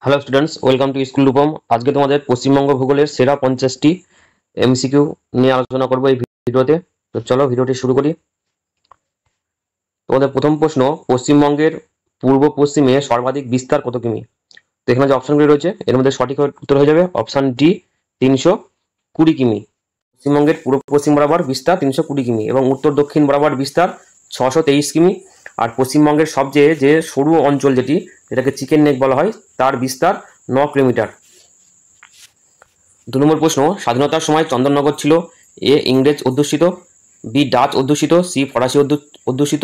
Hello students, welcome to school Rupam. আজকে তোমাদের পশ্চিমবঙ্গ ভূগোলের সেরা 50টি এমসিকিউ নিয়ে আলোচনা করবো এই ভিডিওতে। তো চলো ভিডিওটি শুরু করি। তোমাদের প্রথম প্রশ্ন, পশ্চিমবঙ্গের পূর্ব পশ্চিমে সর্বাধিক বিস্তার কত কিমি? তো এখানে যে অপশনগুলি রয়েছে এর মধ্যে সঠিক উত্তর হয়ে যাবে অপশন ডি, 320 কিমি। পশ্চিমবঙ্গের পূর্ব পশ্চিম বরাবর বিস্তার 320 কিমি এবং উত্তর দক্ষিণ বরাবর বিস্তার 623 কিমি। আর পশ্চিমবঙ্গের সবচেয়ে যে সরু অঞ্চল যেটাকে চিকেন নেক বলা হয়, তার বিস্তার 9 কিলোমিটার। 2 নম্বর প্রশ্ন, স্বাধীনতার সময় চন্দননগর ছিল এ ইংরেজ অধ্যুষিত, বি ডাচ অধ্যুষিত, সি ফরাসি অধ্যুষিত,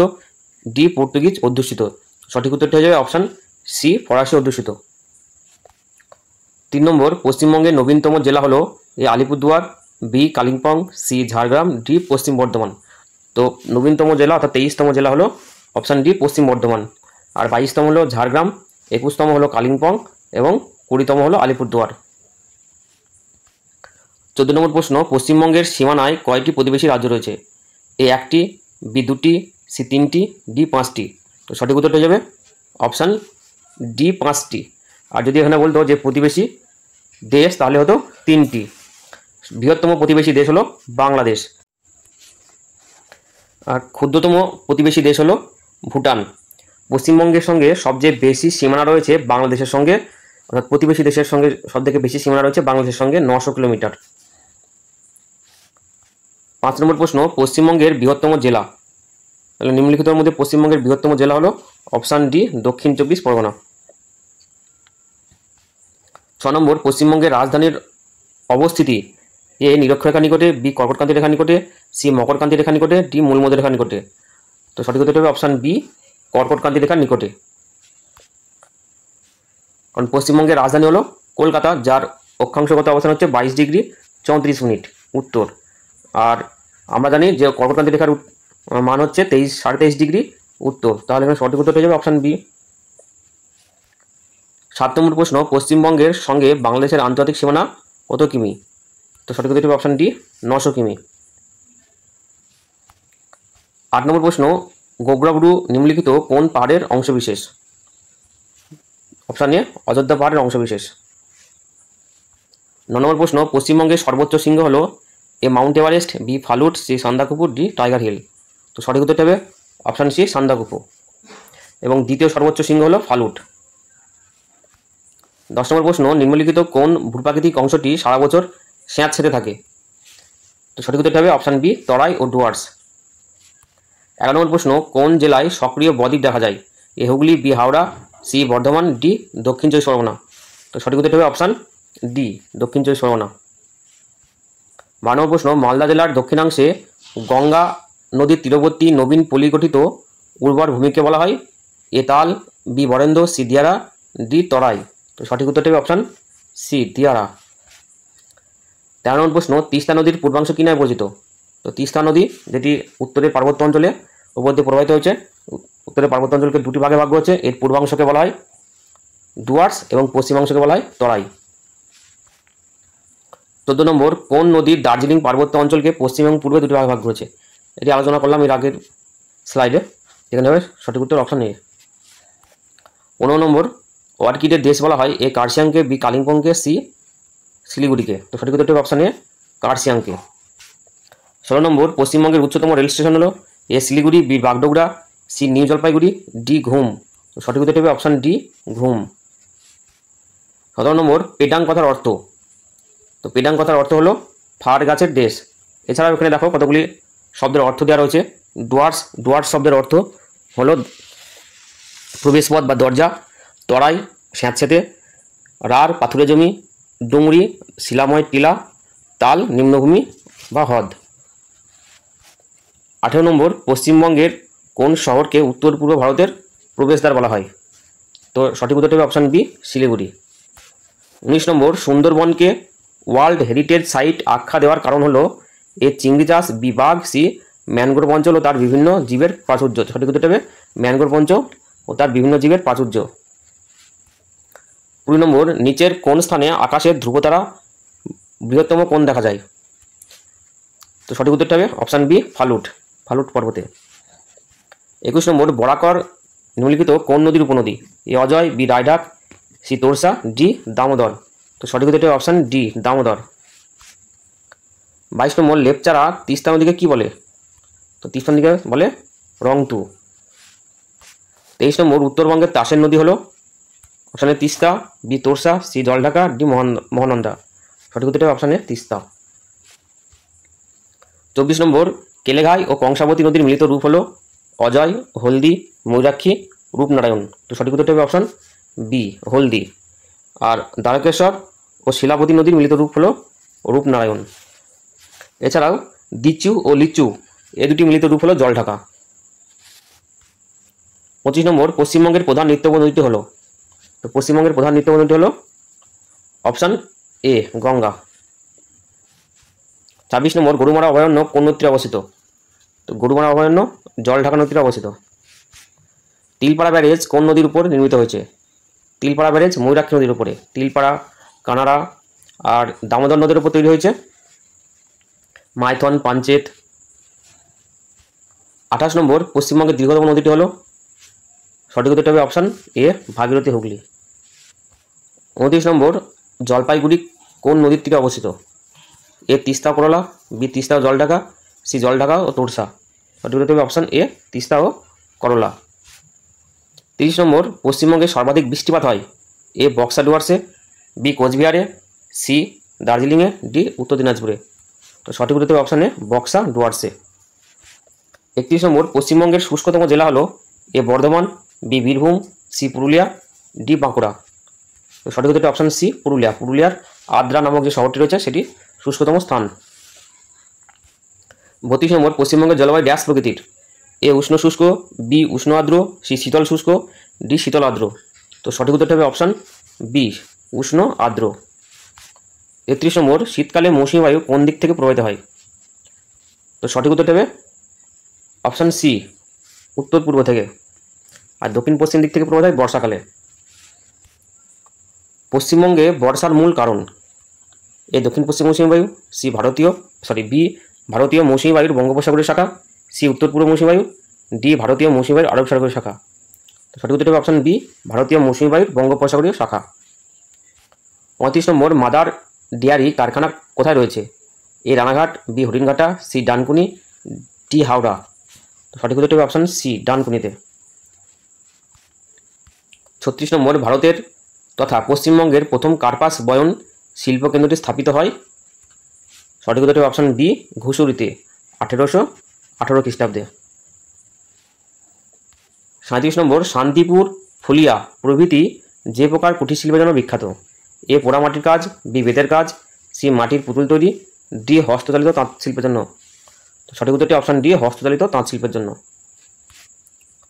ডি পর্তুগিজ অধ্যুষিত। সঠিক উত্তরটি হয়ে যাবে অপশন সি, ফরাসি অধ্যুষিত। 3 নম্বর, পশ্চিমবঙ্গের নবীনতম জেলা হলো A Alipurduar, B Kalimpong, C Jhargram, D Paschim Bardhaman. তো নবীনতম জেলা অর্থাৎ 23তম জেলা হলো অপশান ডি, পশ্চিম বর্ধমান। আর 22তম হলো ঝাড়গ্রাম, 21তম হলো কালিম্পং এবং 20তম হলো আলিপুরদুয়ার। 14 নম্বর প্রশ্ন, পশ্চিমবঙ্গের সীমানায় কয়টি প্রতিবেশী রাজ্য রয়েছে? এ 1টি, বি 2টি, সি 3টি, ডি 5টি। তো সঠিক উত্তরটা হয়ে যাবে অপশান ডি, 5টি। আর যদি এখানে বলতো যে প্রতিবেশী দেশ তাহলে হতো 3টি। বৃহত্তম প্রতিবেশী দেশ হলো বাংলাদেশ আর ক্ষুদ্রতম প্রতিবেশী দেশ হলো ভুটান। পশ্চিমবঙ্গের সঙ্গে সবচেয়ে বেশি সীমানা রয়েছে বাংলাদেশের সঙ্গে, অর্থাৎ প্রতিবেশী দেশের সঙ্গে সবথেকে বেশি সীমানা রয়েছে বাংলাদেশের সঙ্গে 900 কিলোমিটার। 5 নম্বর প্রশ্ন, পশ্চিমবঙ্গের বৃহত্তম জেলা। তাহলে নিম্নলিখিতের মধ্যে পশ্চিমবঙ্গের বৃহত্তম জেলা হলো অপশান ডি, দক্ষিণ 24 পরগনা। 6 নম্বর, পশ্চিমবঙ্গের রাজধানীর অবস্থিতি এ নিরক্ষরেখা নিকটে, বি কর্কটক্রান্তি রেখা নিকটে, সি মকরক্রান্তি রেখা নিকটে, ডি মূলমধ্য রেখা নিকটে। তো সঠিক উত্তর হবে অপশান বি, কর্কটক্রান্তি রেখার নিকটে। কারণ পশ্চিমবঙ্গের রাজধানী হলো কলকাতা, যার অক্ষাংশগত অবস্থান হচ্ছে 22 ডিগ্রি 34 মিনিট উত্তর। আর আমরা জানি যে কর্কটক্রান্তি রেখার মান হচ্ছে 23-23.5 ডিগ্রি উত্তর। তাহলে এখানে সঠিক উত্তর হয়ে যাবে অপশান বি। 7 নম্বর প্রশ্ন, পশ্চিমবঙ্গের সঙ্গে বাংলাদেশের আন্তর্জাতিক সীমানা কত কিমি? তো সঠিক উত্তর হবে অপশান ডি, 900 কিমি। 8 নম্বর প্রশ্ন, গোগ্রাবুরু নিম্নলিখিত কোন পাহাড়ের অংশবিশেষ? অপশান এ, অযোধ্যা পাহাড়ের অংশবিশেষ। 9 নম্বর প্রশ্ন, পশ্চিমবঙ্গের সর্বোচ্চ শৃঙ্গ হলো A Mount Everest, B Phalut, C Sandakphu, D Tiger Hill. তো সঠিক উত্তরটা হবে অপশান সি, সান্দাকফু। এবং দ্বিতীয় সর্বোচ্চ শৃঙ্গ হলো ফালুট। 10 নম্বর প্রশ্ন, নিম্নলিখিত কোন ভূপ্রাকৃতিক অংশটি সারা বছর স্যাঁতসেঁতে থাকে? তো সঠিক উত্তরটা হবে অপশান বি, তরাই ও ডুয়ার্স। 11 নম্বর প্রশ্ন, কোন জেলায় সক্রিয় বদ্বীপ দেখা যায়? A Hooghly, B Howrah, C Bardhaman, D Dakshin 24 Pargana. তো সঠিক উত্তরটা হবে অপশান ডি, দক্ষিণ 24 পরগনা। 12 নম্বর প্রশ্ন, মালদা জেলার দক্ষিণাংশে গঙ্গা নদীর তীরবর্তী নবীন পল্লী গঠিত উর্বর ভূমিকে বলা হয়? A Tal, B Barendra, C Diara, D Terai. তো সঠিক উত্তরটা হবে অপশান সি, দিয়ারা। 13 নম্বর প্রশ্ন, তিস্তা নদীর পূর্বাংশ কি নামে পরিচিত? তো তিস্তা নদী, যেটি উত্তরের পার্বত্য অঞ্চলে উপর দিয়ে প্রবাহিত হয়েছে, উত্তরের পার্বত্য অঞ্চলকে দুটি ভাগে ভাগ হচ্ছে। এর পূর্বাংশকে বলা হয় ডুয়ার্স এবং পশ্চিমাংশকে বলা হয় তরাই। 14 নম্বর, কোন নদীর দার্জিলিং পার্বত্য অঞ্চলকে পশ্চিম এবং পূর্বে দুটি ভাগে ভাগ করেছে? এটি আলোচনা করলাম এর আগের স্লাইডে। এখানে হবে সঠিক উত্তর অপশান এ। 15 নম্বর, অর্কিডের দেশ বলা হয়? এ কার্শিয়াংকে, বি কালিম্পংকে, সি শিলিগুড়িকে। তো সঠিক উত্তরটি অপশান এ, কার্শিয়াংকে। 16 নম্বর, পশ্চিমবঙ্গের উচ্চতম রেল স্টেশন হলো? A Siliguri, B Bagdogra, C new Jalpaiguri, D Ghum. তো সঠিক উত্তরটি হবে অপশান ডি, ঘুম। 17 নম্বর, পেডাং কথার অর্থ? তো পেডাং কথার অর্থ হলো ফার গাছের দেশ। এছাড়াও এখানে দেখো কতগুলি শব্দের অর্থ দেওয়া রয়েছে। ডুয়ার্স শব্দের অর্থ হলো প্রবেশপথ বা দরজা, তরাই স্যাঁতসেঁতে, রার পাথুরে জমি, ডুংরি শিলাময় টিলা, তাল নিম্নভূমি বা হ্রদ। 18 নম্বর, পশ্চিমবঙ্গের কোন শহরকে উত্তর পূর্ব ভারতের প্রবেশদ্বার বলা হয়? তো সঠিক উত্তরটি হবে অপশান বি, শিলিগুড়ি। 19 নম্বর, সুন্দরবনকে ওয়ার্ল্ড হেরিটেজ সাইট আখ্যা দেওয়ার কারণ হলো? এ চিংড়ি চাষ, বি বাঘ, সি ম্যানগ্রোভ অঞ্চল ও তার বিভিন্ন জীবের প্রাচুর্য। সঠিক উত্তরটি হবে ম্যানগ্রোভ অঞ্চল ও তার বিভিন্ন জীবের প্রাচুর্য। 20 নম্বর, নিচের কোন স্থানে আকাশের ধ্রুবতারা বৃহত্তম কোণ দেখা যায়? তো সঠিক উত্তরটা হবে অপশান বি, ফালুট পর্বতে। 21 নম্বর, বরাকর নিম্নলিখিত কোন নদীর উপনদী? A Ajay, B Raidak, C Torsa, D Damodar. তো সঠিক উত্তরটি অপশান ডি দামোদর। 22 নম্বর লেপচারা তিস্তা নদীকে কী বলে? তো তিস্তা নদীকে বলে রংতু। 23 নম্বর উত্তরবঙ্গের তাসের নদী হলো? অপশানে Teesta, B Torsa, C Jaldhaka, D Mahananda. সঠিক উত্তরটি অপশানে তিস্তা। 24 নম্বর কেলেঘাই ও কংসাবতী নদীর মিলিত রূপ হলো? অজয়, হলদি, ময়ূরাক্ষী, রূপনারায়ণ। তো সঠিক উত্তরটি হবে অপশান বি হলদি। আর দ্বারকেশ্বর ও শিলাবতী নদীর মিলিত রূপ হলো রূপনারায়ণ। এছাড়াও দিচু ও লিচু এই দুটি মিলিত রূপ হলো জলঢাকা। 25 নম্বর পশ্চিমবঙ্গের প্রধান নৃত্যপদ নদীটি হলো? তো পশ্চিমবঙ্গের প্রধান নৃত্যপদ নদীটি হলো? অপশান এ গঙ্গা। 26 নম্বর গরুমারা অভয়ারণ্য কোন নদীতে অবস্থিত? তো গরুমারা অভয়ারণ্য জলঢাকা নদীতে অবস্থিত। তিলপাড়া ব্যারেজ কোন নদীর উপর নির্মিত হয়েছে? তিলপাড়া ব্যারেজ ময়ূরাক্ষী নদীর উপরে। তিলপাড়া, কানাড়া আর দামোদর নদীর উপর তৈরি হয়েছে। মাইথন, পাঞ্চেত। 28 নম্বর পশ্চিমবঙ্গের দীর্ঘতম নদীটি হলো? সঠিক উত্তরটি হবে অপশান এ ভাগীরথী হুগলি। 29 নম্বর জলপাইগুড়ি কোন নদীর তীরে অবস্থিত? এ তিস্তা করলা, বি তিস্তা ও জলঢাকা, সি জলঢাকা ও তোরসা। সঠিক উত্তর হবে অপশান এ তিস্তা ও করলা। 30 নম্বর পশ্চিমবঙ্গে সর্বাধিক বৃষ্টিপাত হয়? এ বক্সা ডুয়ার্সে, বি কোচবিহারে, সি দার্জিলিংয়ে, ডি উত্তর দিনাজপুরে। তো সঠিক উত্তর হবে অপশান এ বক্সা ডুয়ার্সে। 31 নম্বর পশ্চিমবঙ্গের শুষ্কতম জেলা হলো? A Bardhaman, B Birbhum, C Purulia, D Bankura. তো সঠিক উত্তরটি অপশান সি পুরুলিয়া। পুরুলিয়ার আদ্রা নামক যে শহরটি রয়েছে সেটি শুষ্কতম স্থান। 32 নম্বর পশ্চিমবঙ্গের জলবায়ু ড্যাশ প্রকৃতির? এ উষ্ণ শুষ্ক, বি উষ্ণ আর্দ্র, সি শীতল শুষ্ক, ডি শীতল আর্দ্র। তো সঠিক উত্তরটি হবে অপশান বি উষ্ণ আর্দ্র। 33 নম্বর শীতকালে মৌসুমী বায়ু কোন দিক থেকে প্রবাহিত হয়? তো সঠিক উত্তরটি হবে অপশান সি উত্তর পূর্ব থেকে। আর দক্ষিণ পশ্চিম দিক থেকে প্রবাহিত হয় বর্ষাকালে। পশ্চিমবঙ্গে বর্ষার মূল কারণ? এ দক্ষিণ পশ্চিম মৌসুমী বায়ু, বি ভারতীয় মৌসুমী বায়ুর বঙ্গোপসাগরের শাখা, সি উত্তর পূর্ব মৌসুমী বায়ু, ডি ভারতীয় মৌসুমী বায়ুর আরব সাগরের শাখা। সঠিক উত্তর হবে অপশান বি ভারতীয় মৌসুমী বায়ুর বঙ্গোপসাগরীয় শাখা। 35 নম্বর মাদার ডেয়ারি কারখানা কোথায় রয়েছে? A Ranaghat, B Haringhata, C Dankuni, D Howrah. সঠিক উত্তরটি হবে অপশান সি ডানকুনিতে। 36 নম্বর ভারতের তথা পশ্চিমবঙ্গের প্রথম কার্পাস বয়ন শিল্পকেন্দ্রটি স্থাপিত হয়? সঠিক উত্তরটি হবে অপশান বি ঘুষুরিতে 1818 খ্রিস্টাব্দে। 37 নম্বর শান্তিপুর, ফুলিয়া প্রভৃতি যে প্রকার কুটির শিল্পের জন্য বিখ্যাত? এ পোড়ামাটির কাজ, বি বেতের কাজ, সি মাটির পুতুল তৈরি, ডি হস্তচালিত তাঁত শিল্পের জন্য। সঠিক উত্তরটি অপশান ডি হস্তচালিত তাঁত শিল্পের জন্য।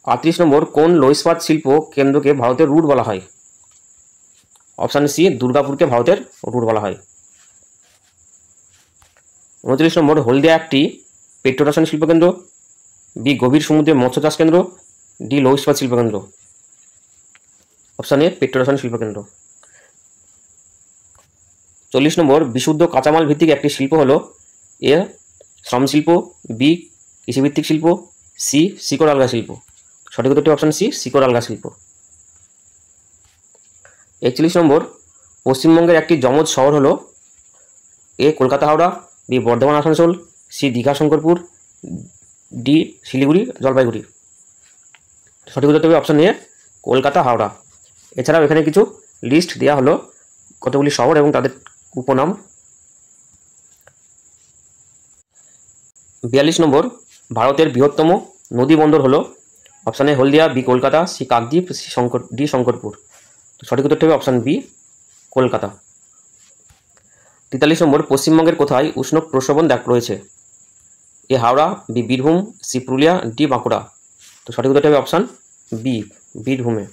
38 নম্বর কোন লৌহ ইস্পাত শিল্প কেন্দ্রকে ভারতের রুট বলা হয়? অপশান সি দুর্গাপুরকে ভারতের রুট বলা হয়। 29 নম্বর হলদিয়া একটি পেট্রোরাসায়নিক শিল্পকেন্দ্র, বি গভীর সমুদ্রে মৎস্য চাষ কেন্দ্র, ডি লৌহ ইস্পাত শিল্পকেন্দ্র। Option A পেট্রোরাসায়নিক শিল্পকেন্দ্র। 40 নম্বর বিশুদ্ধ কাঁচামাল ভিত্তিক একটি শিল্প হলো? এ শ্রম শিল্প, বি কৃষিভিত্তিক শিল্প, সি শিকড় আলগা শিল্প। সঠিক উত্তরটি অপশান সি শিকড় আলগা শিল্প। 41 নম্বর পশ্চিমবঙ্গের একটি যমজ শহর হলো? A Kolkata Howrah, B Bardhaman Asansol, C Digha Shankarpur, D Siliguri Jalpaiguri. সঠিক উত্তর হবে অপশান এ কলকাতা হাওড়া। এছাড়াও এখানে কিছু লিস্ট দেওয়া হলো কতগুলি শহর এবং তাদের উপনাম। 42 নম্বর ভারতের বৃহত্তম নদী বন্দর হলো? Option A Haldia, B Kolkata, C Kakdwip, C D Shankarpur. সঠিক উত্তরটি হবে অপশান বি কলকাতা। 43 নম্বর পশ্চিমবঙ্গের কোথায় উষ্ণ প্রস্রবণ রয়েছে? A Howrah, B Birbhum, C Purulia, D Bankura. তো সঠিক উত্তরটি হবে অপশান বি বীরভূমে।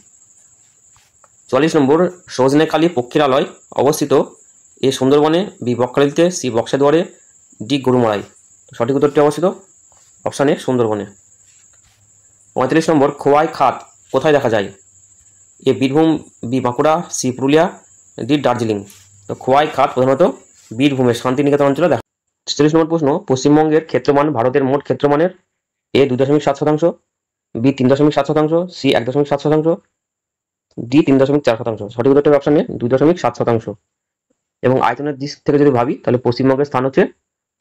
44 নম্বর সজনেখালি পক্ষীরালয় অবস্থিত? এ সুন্দরবনে, বি বকখালিতে, সি বক্সাদুয়ারে, ডি গরুমারাই। সঠিক উত্তরটি অবস্থিত অপশান এ সুন্দরবনে। 45 নম্বর খোয়াই খাত কোথায় দেখা যায়? A Birbhum, B Bankura, C Purulia, D Darjeeling. তো খোয়াই খাত প্রধানত বীরভূমের শান্তিনিকেতন অঞ্চলে দেখা। 46 নম্বর প্রশ্ন পশ্চিমবঙ্গের ক্ষেত্রমান ভারতের মোট ক্ষেত্রমানের? এ 2.7%, বি 3.7%, সি 1.7%, ডি 3.4%। সঠিক উত্তরটা অপশন এ 2.7%। এবং আয়তনের দিক থেকে যদি ভাবি তাহলে পশ্চিমবঙ্গের স্থান হচ্ছে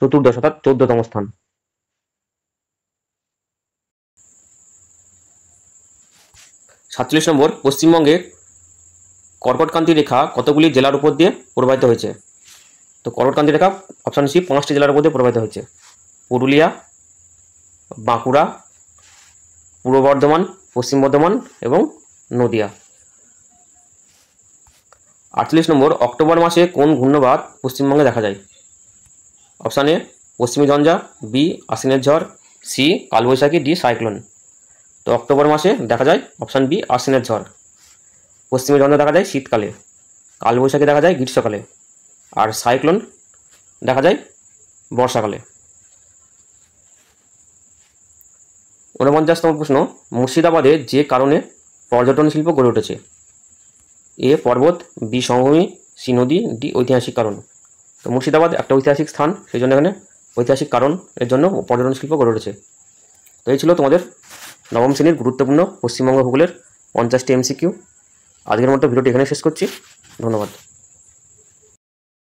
চতুর্দশ অর্থাৎ 14তম স্থান। 47 নম্বর, পশ্চিমবঙ্গে কর্কটক্রান্তি রেখা কতগুলি জেলার উপর দিয়ে প্রবাহিত হয়েছে? তো কর্কটক্রান্তি রেখা অপশন সি 5টি জেলার উপর দিয়ে প্রবাহিত হয়েছে। পুরুলিয়া, বাঁকুড়া, পূর্ব বর্ধমান, পশ্চিম বর্ধমান এবং নদিয়া। 48 নম্বর, অক্টোবর মাসে কোন ঘূর্ণবাত পশ্চিমবঙ্গে দেখা যায়? অপশান এ পশ্চিমী ঝঞ্ঝা, বি আশ্বিনের ঝড়, সি কালবৈশাখী, ডি সাইক্লোন। তো অক্টোবর মাসে দেখা যায় অপশান বি আশ্বিনের ঝড়। পশ্চিমী ঝঞ্ঝা দেখা যায় শীতকালে, কালবৈশাখী দেখা যায় গ্রীষ্মকালে, আর সাইক্লোন দেখা যায় বর্ষাকালে। 49তম প্রশ্ন, মুর্শিদাবাদে যে কারণে পর্যটন শিল্প গড়ে উঠেছে? এ পর্বত, বি সমভূমি, সি নদী, ডি ঐতিহাসিক কারণ। তো মুর্শিদাবাদ একটা ঐতিহাসিক স্থান, সেই জন্য এখানে ঐতিহাসিক কারণ এর জন্য পর্যটন শিল্প গড়ে উঠেছে। তো এই ছিল তোমাদের নবম শ্রেণীর গুরুত্বপূর্ণ পশ্চিমবঙ্গ ভূগোলের 50টি MCQ। আজকের মতো ভিডিওটি এখানে শেষ করছি। ধন্যবাদ।